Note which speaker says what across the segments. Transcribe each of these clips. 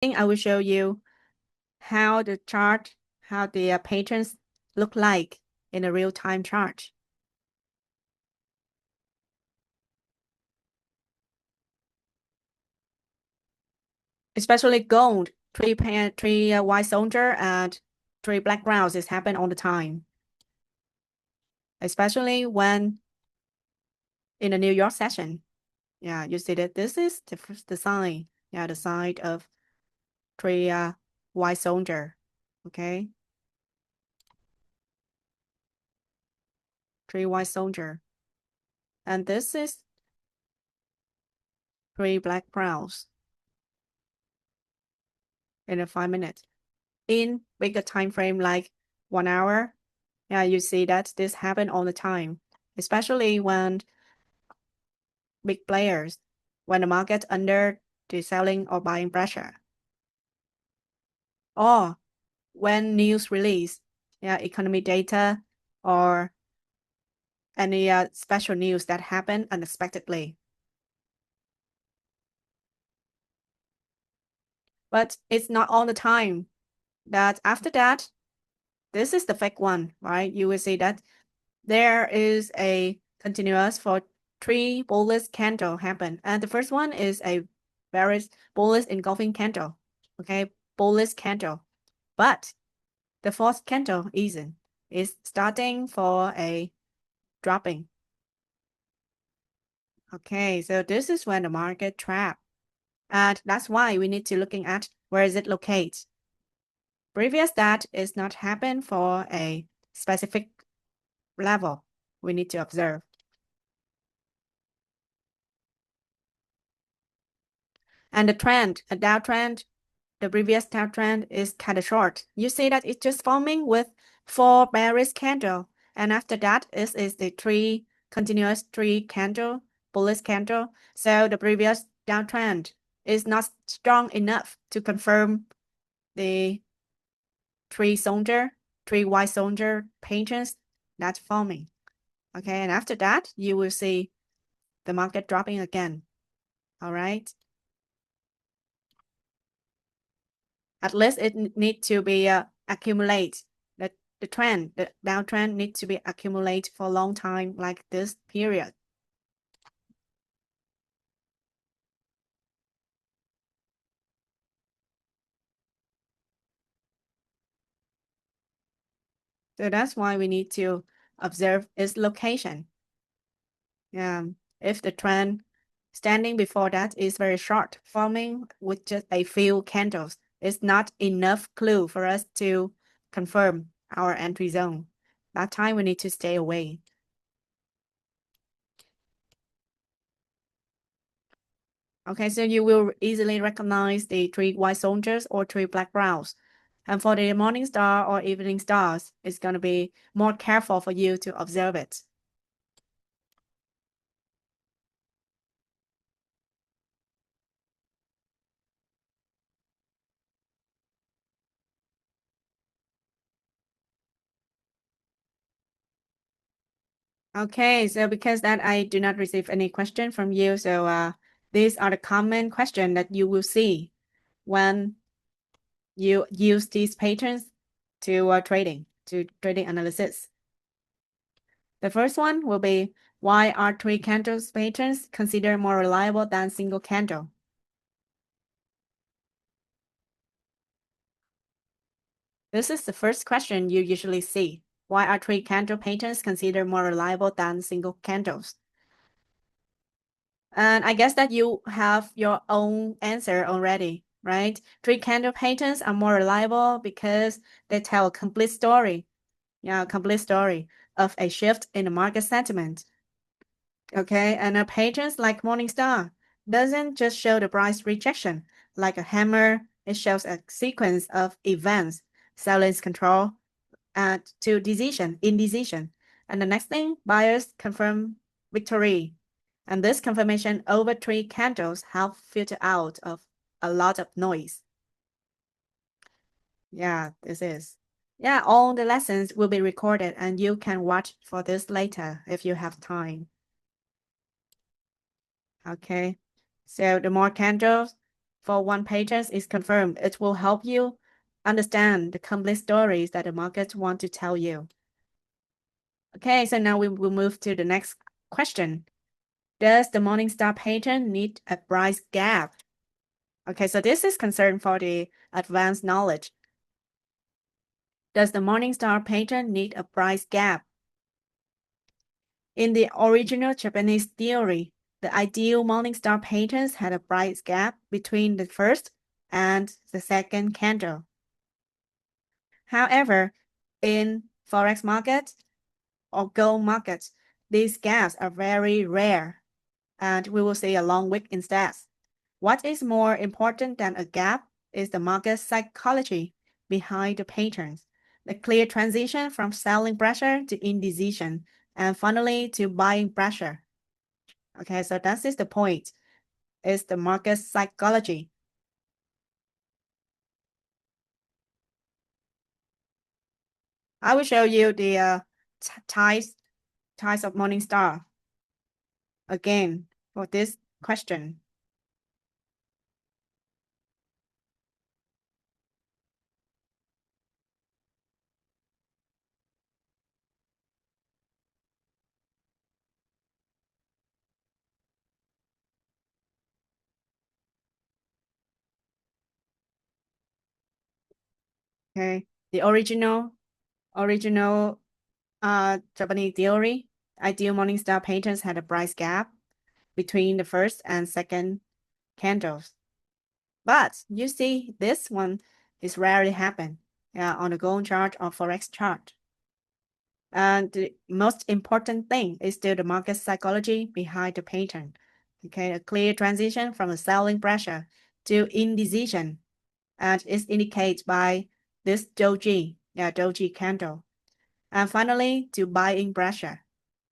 Speaker 1: I will show you how the patterns look like in a real-time chart. Especially gold, three white soldier and three black grounds is happen all the time. Especially when in the New York session. Yeah, you see that this is the sign. Yeah, the sign of three white soldier. Okay. Three white soldier. And this is three black crowns in a 5 minutes. In bigger time frame like 1 hour, yeah, you see that this happen all the time, especially when big players, when the market under the selling or buying pressure. Or when news release, yeah, economy data or any special news that happen unexpectedly. But it's not all the time that after that, this is the fake one, right? You will see that there is a continuous for three bullish candle happen. And the first one is a very bullish engulfing candle. Okay, bullish candle. But the fourth candle isn't. It's starting for a dropping. Okay, so this is when the market trap. And that's why we need to looking at where is it located. Previous that is not happen for a specific level. We need to observe. And the trend, a downtrend, the previous downtrend is kind of short. You see that it's just forming with 4 bearish candle. And after that is the continuous three candle, bullish candle. So the previous downtrend is not strong enough to confirm the three white soldier patterns that's forming. Okay, and after that, you will see the market dropping again. All right. At least it need to be accumulate. The trend, the downtrend needs to be accumulate for a long time like this period. So that's why we need to observe its location. If the trend standing before that is very short, forming with just a few candles, it's not enough clue for us to confirm our entry zone. That time we need to stay away. Okay, so you will easily recognize the three white soldiers or three black grounds. And for the morning star or evening stars, it's going to be more careful for you to observe it. Okay, so because that I do not receive any question from you, so these are the common question that you will see when you use these patterns to trading analysis. The first one will be, why are three candles patterns considered more reliable than single candle? This is the first question you usually see. Why are three candle patterns considered more reliable than single candles? And I guess that you have your own answer already, right? Three candle patterns are more reliable because they tell a complete story. Yeah, complete story of a shift in the market sentiment. Okay, and a patterns like Morningstar doesn't just show the price rejection like a hammer. It shows a sequence of events, silence control, and to indecision. And the next thing, buyers confirm victory. And this confirmation over three candles help filter out of a lot of noise. Yeah, this is. Yeah, all the lessons will be recorded and you can watch for this later if you have time. Okay, so the more candles, for one patent is confirmed, it will help you understand the complete stories that the market want to tell you. Okay, so now we will move to the next question. Does the Morningstar patent need a price gap? Okay, so this is concern for the advanced knowledge. Does the Morningstar patent need a price gap? In the original Japanese theory, the ideal Morningstar patents had a price gap between the first and the second candle. However, in forex market or gold markets, these gaps are very rare, and we will see a long wick instead. What is more important than a gap is the market psychology behind the patterns, the clear transition from selling pressure to indecision, and finally to buying pressure. Okay, so that is the point, is the market psychology. I will show you the types of Morningstar again for this question. Okay, the original Japanese theory, ideal Morningstar patterns had a price gap between the first and second candles. But you see, this one is rarely happen on the gold chart or forex chart. And the most important thing is still the market psychology behind the pattern. Okay, a clear transition from a selling pressure to indecision, and it's indicated by this doji candle. And finally, to buying pressure.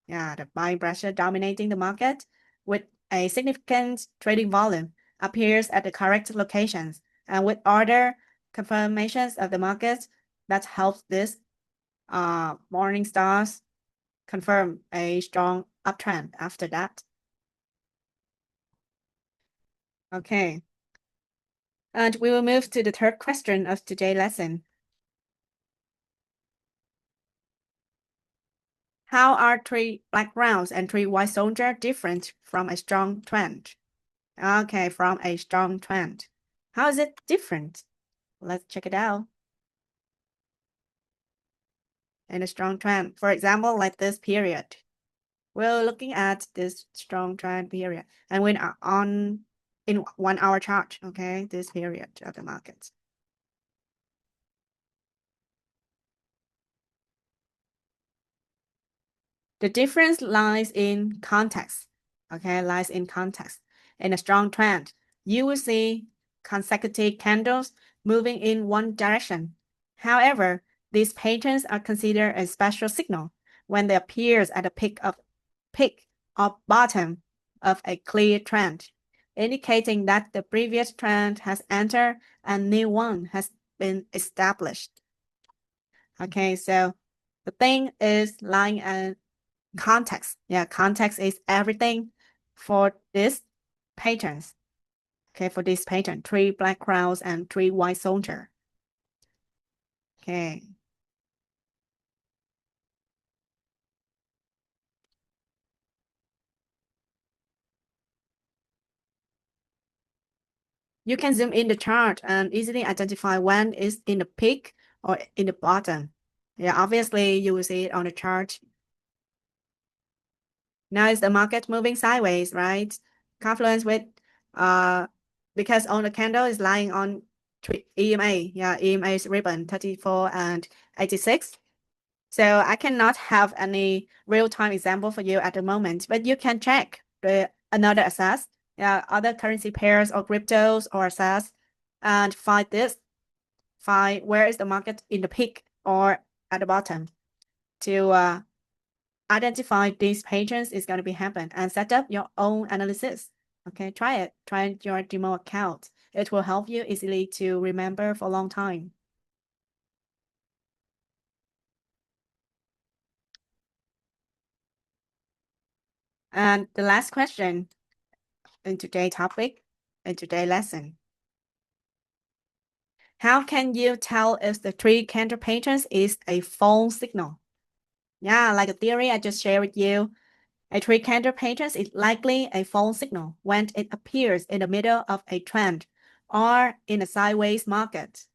Speaker 1: The buying pressure dominating the market with a significant trading volume appears at the correct locations and with order confirmations of the market that helps this Morningstars confirm a strong uptrend after that. Okay. And we will move to the third question of today's lesson. How are three black rounds and three white soldier different from a strong trend? Okay, from a strong trend. How is it different? Let's check it out. In a strong trend, for example, like this period. We're looking at this strong trend period, and when on in 1 hour chart, okay, this period of the market. The difference lies in context, okay, lies in context. In a strong trend, you will see consecutive candles moving in one direction. However, these patterns are considered a special signal when they appear at the peak or bottom of a clear trend, indicating that the previous trend has entered and new one has been established. Okay, so the thing is lying in context. Context is everything for this patterns. Okay, for this pattern, three black crowds and three white soldier. Okay. You can zoom in the chart and easily identify when it's in the peak or in the bottom. Obviously you will see it on the chart. Now is the market moving sideways, right? Confluence with because on the candle is lying on EMA. EMA's ribbon 34 and 86. So I cannot have any real-time example for you at the moment, but you can check the another assets, other currency pairs or cryptos or assets, and find where is the market in the peak or at the bottom to identify these patterns is going to be happen and set up your own analysis. Okay, try it. Try your demo account. It will help you easily to remember for a long time. And the last question in today's topic, in today's lesson. How can you tell if the three candle patterns is a phone signal? Yeah, like a theory I just shared with you. A three candle pattern is likely a phone signal when it appears in the middle of a trend or in a sideways market.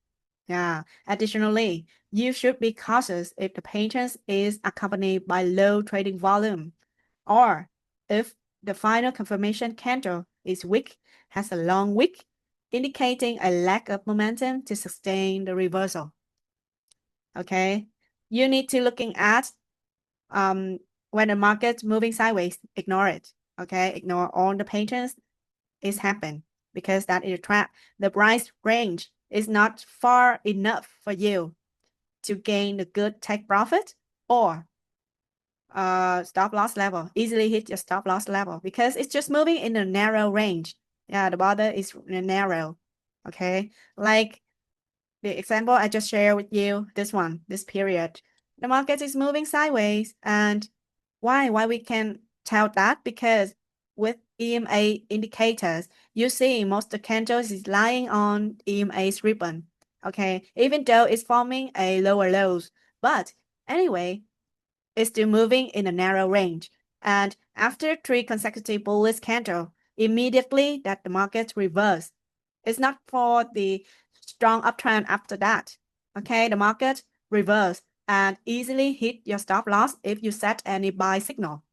Speaker 1: Yeah. Additionally, you should be cautious if the pattern is accompanied by low trading volume, or if the final confirmation candle is weak, has a long wick, indicating a lack of momentum to sustain the reversal. Okay, you need to looking at when the market's moving sideways, ignore it. Okay, ignore all the patterns is happen because that is a trap. The price range is not far enough for you to gain a good take profit or stop loss level. Easily hit your stop loss level because it's just moving in a narrow range. Yeah, the border is narrow. Okay, like the example I just shared with you, this period. The market is moving sideways. And why we can tell that? Because with EMA indicators, you see most of the candles is lying on EMA's ribbon. Okay, even though it's forming a lower lows, but anyway, it's still moving in a narrow range. And after 3 consecutive bullish candles, immediately that the market reverse. It's not for the strong uptrend after that. Okay, the market reverse and easily hit your stop loss if you set any buy signal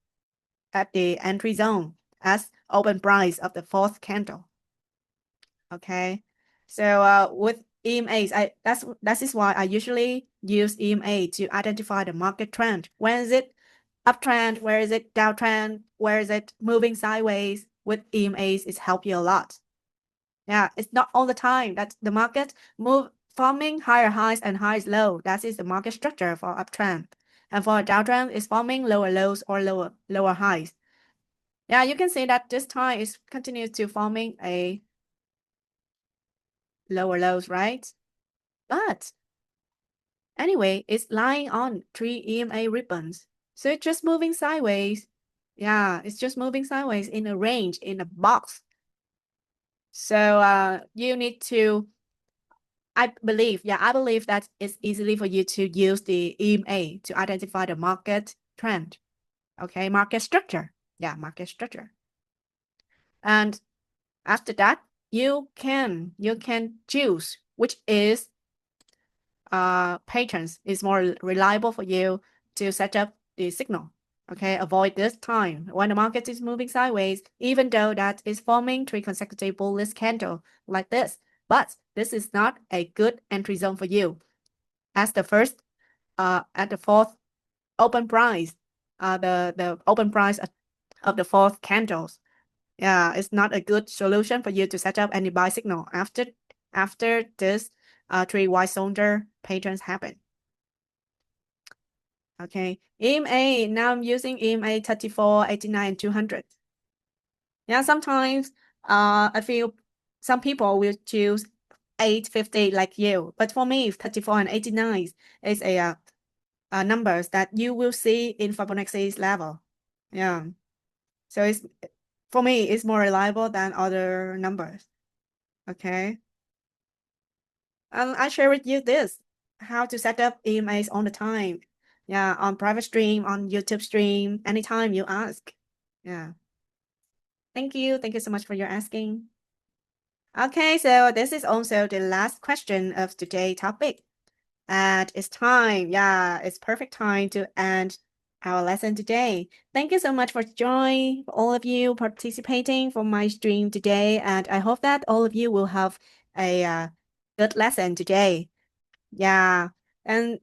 Speaker 1: at the entry zone as open price of the fourth candle. Okay, so with EMAs, that is why I usually use EMA to identify the market trend. When is it uptrend? Where is it downtrend? Where is it moving sideways? With EMAs, it helps you a lot. Yeah, it's not all the time that the market move forming higher highs and highs low. That is the market structure for uptrend. And for downtrend, it's forming lower lows or lower highs. Yeah, you can see that this time is continues to forming a lower lows, right? But anyway, it's lying on 3 EMA ribbons. So it's just moving sideways. Yeah, it's just moving sideways in a range, in a box. So you need to, I believe that it's easily for you to use the EMA to identify the market trend. Okay, market structure. Yeah, market structure. And after that, you can choose which is patterns is more reliable for you to set up the signal. Okay, avoid this time when the market is moving sideways, even though that is forming 3 consecutive bullish candle like this. But this is not a good entry zone for you. As the first, at the fourth open price, the open price of the fourth candles. Yeah, it's not a good solution for you to set up any buy signal after this 3 white soldier patterns happen. Okay, EMA, now I'm using EMA 34, 89, 200. Yeah, sometimes I feel some people will choose 850 like you, but for me, 34 and 89 is a numbers that you will see in Fibonacci's level. Yeah, so it's for me, it's more reliable than other numbers. Okay. And I share with you this, how to set up EMAs all the time. Yeah, on private stream, on YouTube stream, anytime you ask. Yeah. Thank you. Thank you so much for your asking. Okay, so this is also the last question of today's topic. And it's time. Yeah, it's perfect time to end our lesson today. Thank you so much for joining, for all of you participating for my stream today. And I hope that all of you will have a good lesson today. Yeah, and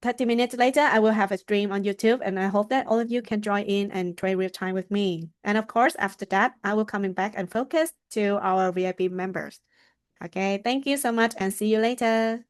Speaker 1: 30 minutes later, I will have a stream on YouTube, and I hope that all of you can join in and trade real time with me. And of course, after that, I will coming back and focus to our VIP members. Okay, thank you so much and see you later.